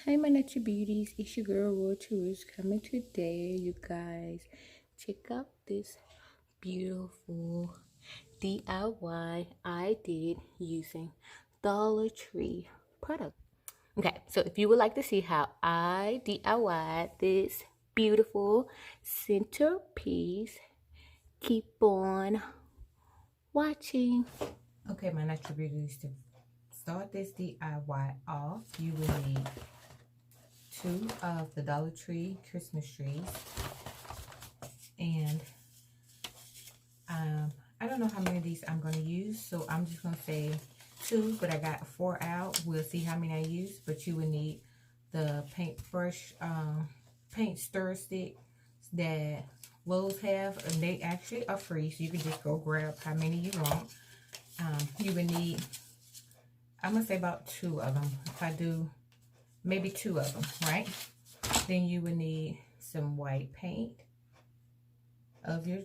Hi, my natural beauties. It's your girl, Royal Tourist, coming today, you guys. Check out this beautiful DIY I did using Dollar Tree product. Okay, so if you would like to see how I DIY this beautiful centerpiece, keep on watching. Okay, my natural beauties, to start this DIY off, you will need two of the Dollar Tree Christmas trees, and I don't know how many of these I'm going to use, so I'm just going to say two, but I got four out. We'll see how many I use, but you will need the paintbrush, paint stir stick that Lowe's have, and they actually are free, so you can just go grab how many you want. You will need, I'm going to say about two of them. If I do, maybe two of them, right? Then you will need some white paint of your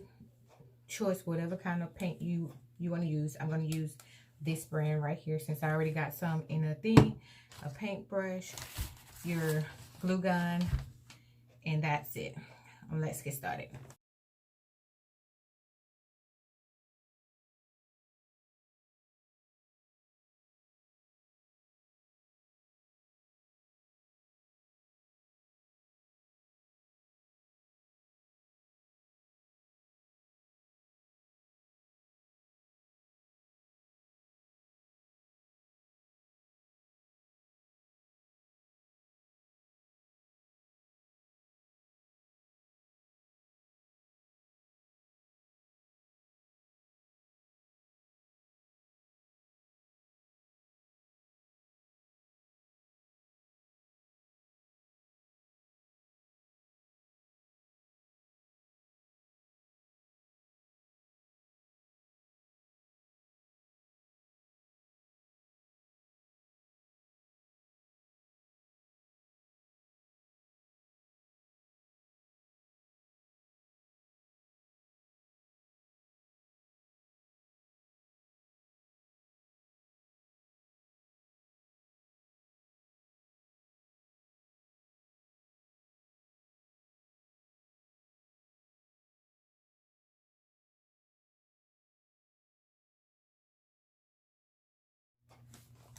choice, whatever kind of paint you want to use. I'm going to use this brand right here since I already got some in a thing. A paintbrush, your glue gun, and that's it. Let's get started.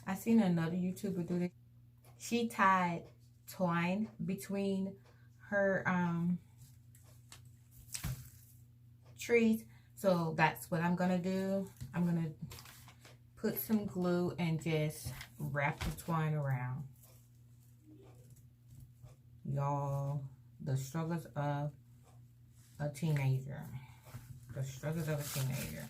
I seen another YouTuber do this. She tied twine between her trees. So that's what I'm gonna do. I'm gonna put some glue and just wrap the twine around. Y'all, the struggles of a teenager. The struggles of a teenager.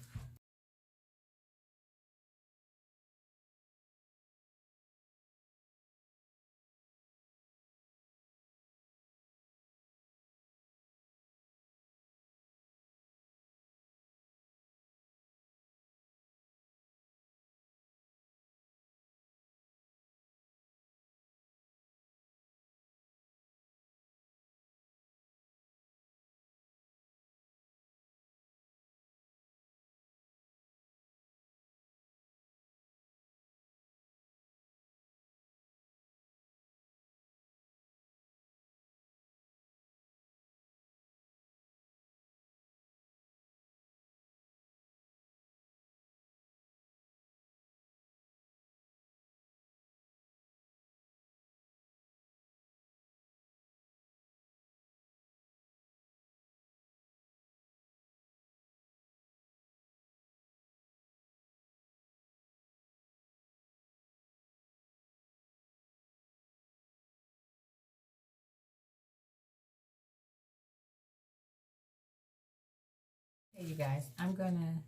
Hey you guys, I'm gonna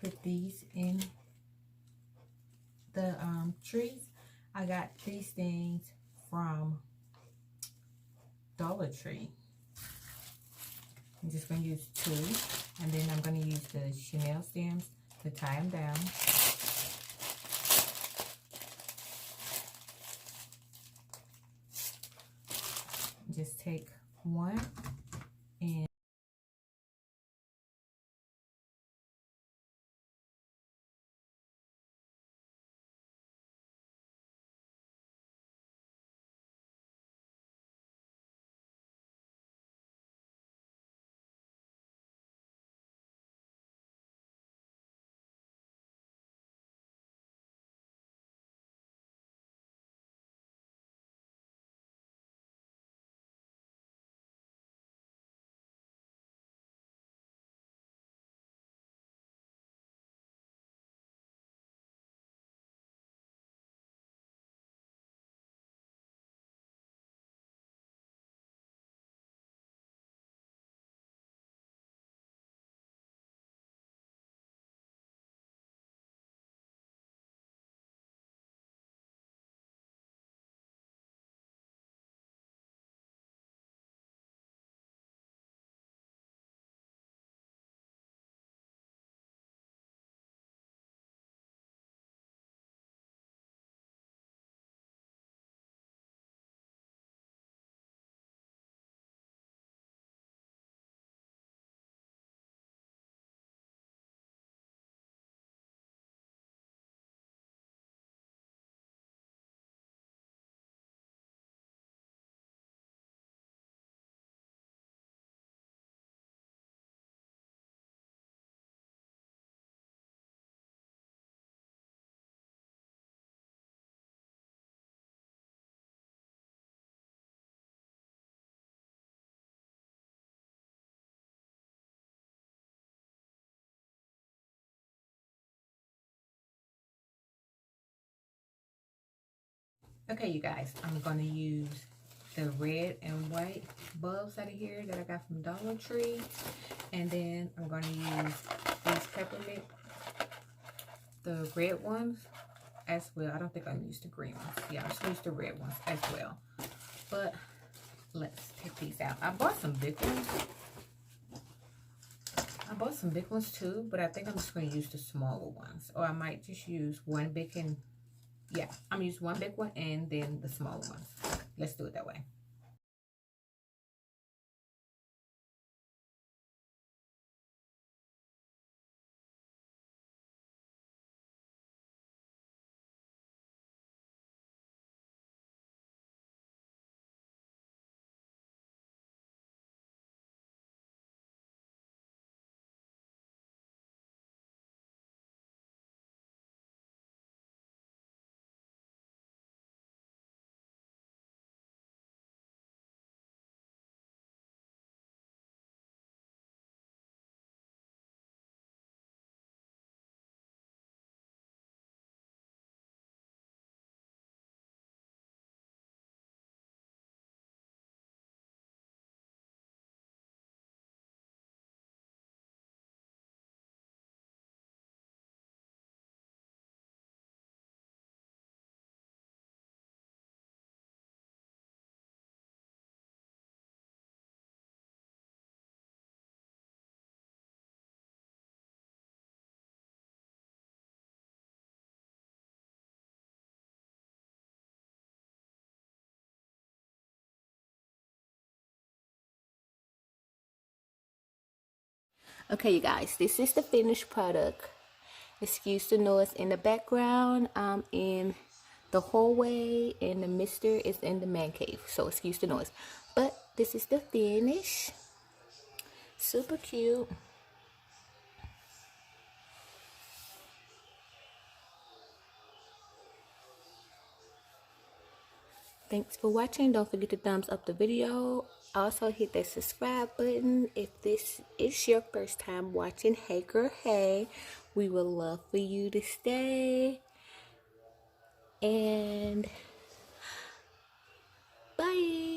put these in the trees. I got these things from Dollar Tree. I'm just gonna use two, and then I'm gonna use the Chanel stems to tie them down. Just take one and Okay, you guys, I'm going to use the red and white bulbs out of here that I got from Dollar Tree. And then I'm going to use these peppermint, the red ones as well. I don't think I'm going to use the green ones. Yeah, I'm just going to use the red ones as well. But let's take these out. I bought some big ones. I bought some big ones too, but I think I'm just going to use the smaller ones. Or I might just use one big and, yeah, I'm going to use one big one and then the smaller ones. Let's do it that way. Okay, you guys, this is the finished product. Excuse the noise in the background. I'm in the hallway and the mister is in the man cave, so excuse the noise. But this is the finish. Super cute. Thanks for watching. Don't forget to thumbs up the video. Also hit that subscribe button. If this is your first time watching Hey Girl Hey, we would love for you to stay. And bye.